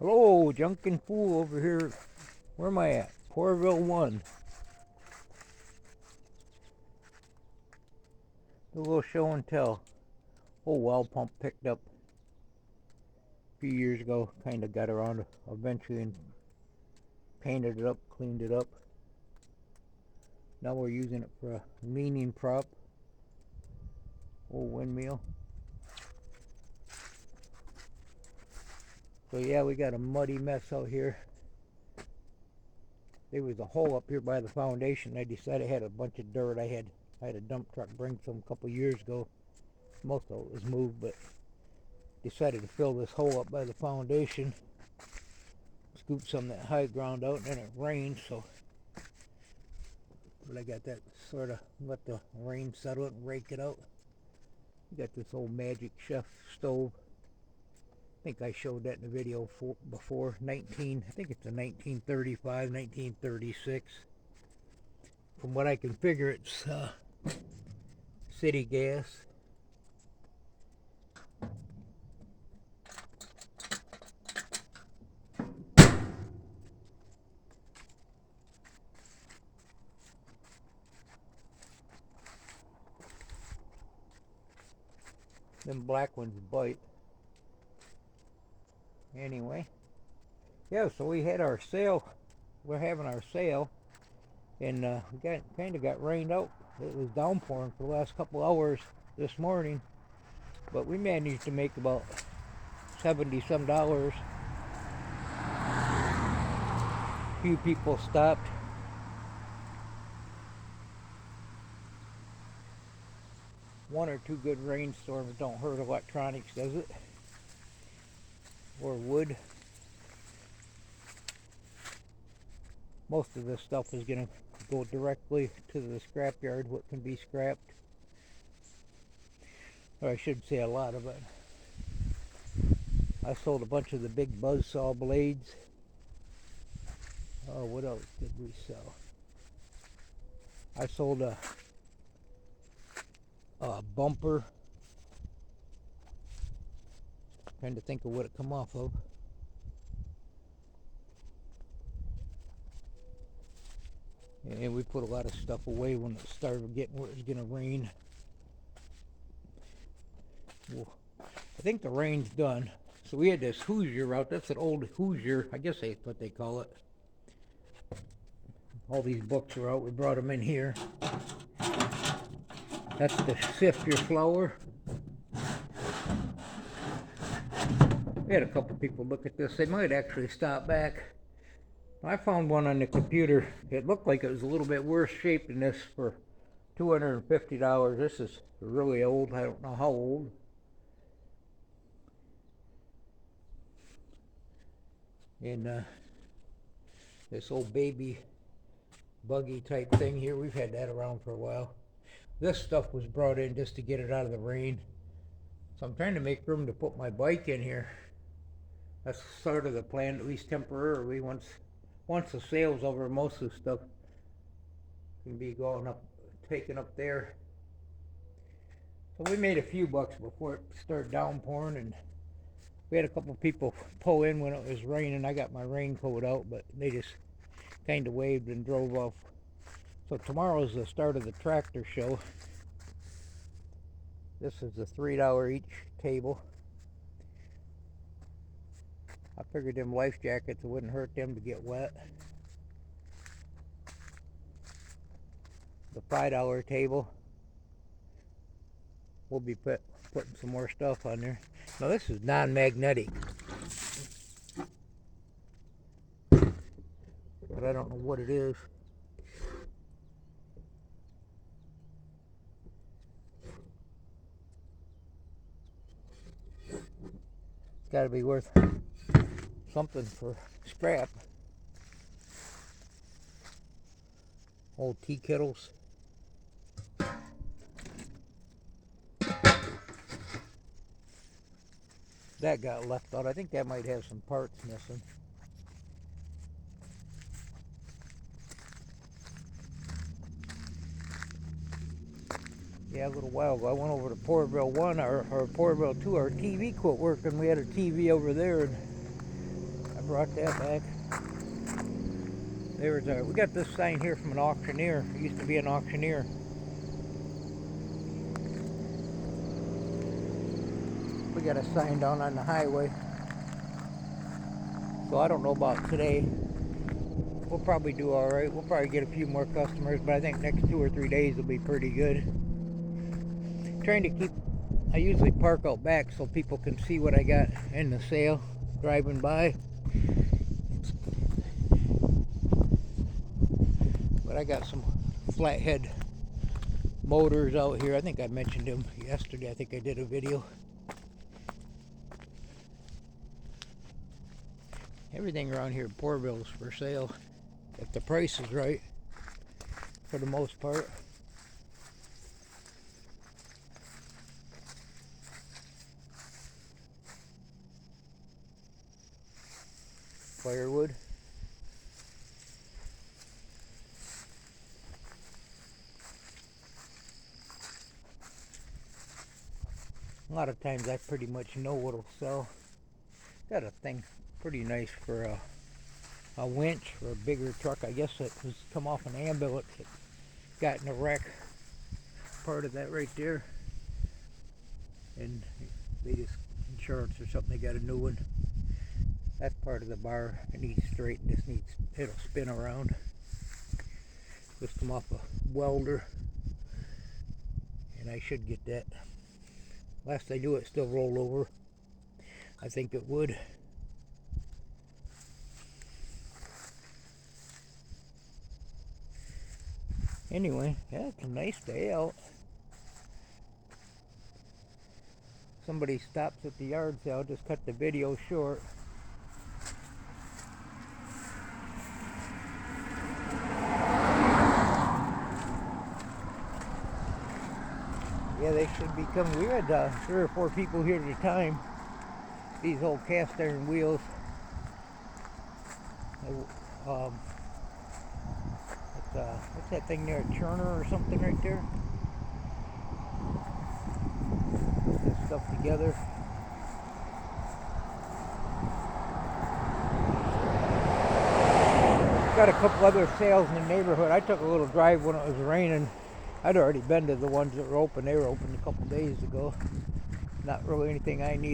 Hello, Junkin Fool over here. Where am I at? Porterville 1. Do a little show and tell. Old well pump picked up a few years ago. Kind of got around eventually and painted it up, cleaned it up. Now we're using it for a leaning prop. Old windmill. So yeah, we got a muddy mess out here. There was a hole up here by the foundation. I decided I had a bunch of dirt. I had a dump truck bring some a couple years ago. Most of it was moved, but decided to fill this hole up by the foundation. Scoop some of that high ground out, and then it rained, so but I got that sort of let the rain settle it and rake it out. Got this old Magic Chef stove. I think I showed that in the video before. I think it's a 1935, 1936. From what I can figure, it's city gas. Them black ones bite. Anyway, yeah, so we had our sale. We're having our sale, and we kind of got rained out. It was downpouring for the last couple hours this morning, but we managed to make about $70 some. A few people stopped. One or two good rainstorms don't hurt electronics, does it? Or wood. Most of this stuff is going to go directly to the scrapyard, what can be scrapped. Or I should say a lot of it. I sold a bunch of the big buzzsaw blades. Oh, what else did we sell? I sold a bumper. Trying to think of what it come off of. And we put a lot of stuff away when it started getting where it was going to rain. Well, I think the rain's done. So we had this Hoosier out. That's an old Hoosier. I guess that's what they call it. All these books are out. We brought them in here. That's to sift your flour. We had a couple people look at this. They might actually stop back. I found one on the computer. It looked like it was a little bit worse shape than this for $250. This is really old. I don't know how old. And this old baby buggy type thing here, we've had that around for a while. This stuff was brought in just to get it out of the rain. So I'm trying to make room to put my bike in here. That's sort of the plan, at least temporarily. Once the sale's over, most of the stuff can be going up, taken up there. So we made a few bucks before it started downpouring, and we had a couple people pull in when it was raining. I got my raincoat out, but they just kind of waved and drove off. So tomorrow's the start of the tractor show. This is the $3 each table. I figured them life jackets, it wouldn't hurt them to get wet. The $5 table. We'll be putting some more stuff on there. Now this is non-magnetic. But I don't know what it is. It's got to be worth something for scrap. Old tea kettles. That got left out. I think that might have some parts missing. Yeah, a little while ago I went over to Porterville 1 or Porterville 2. Our TV quit working. We had a TV over there, and brought that back. We got this sign here from an auctioneer. It used to be an auctioneer. We got a sign down on the highway. So I don't know about today. We'll probably do alright. We'll probably get a few more customers, but I think next 2 or 3 days will be pretty good. Trying to keep, I usually park out back so people can see what I got in the sale driving by. But I got some flathead motors out here. I think I mentioned them yesterday. I think I did a video. Everything around here in Porterville is for sale, if the price is right, for the most part. Firewood. A lot of times I pretty much know what'll sell. Got a thing pretty nice for a winch for a bigger truck. I guess it was come off an ambulance. It got in a wreck. Part of that right there. And they just, insurance or something, they got a new one. That's part of the bar. It needs straight. This needs, it'll spin around. Just come off a welder. And I should get that. Last I knew it still rolled over. I think it would. Anyway, yeah, it's a nice day out. Somebody stops at the yard sale. Just cut the video short. Yeah, they should be coming. We had 3 or 4 people here at a time. These old cast iron wheels. What's that thing there? A churner or something right there? Put this stuff together. Got a couple other sales in the neighborhood. I took a little drive when it was raining. I'd already been to the ones that were open. They were open a couple days ago. Not really anything I need.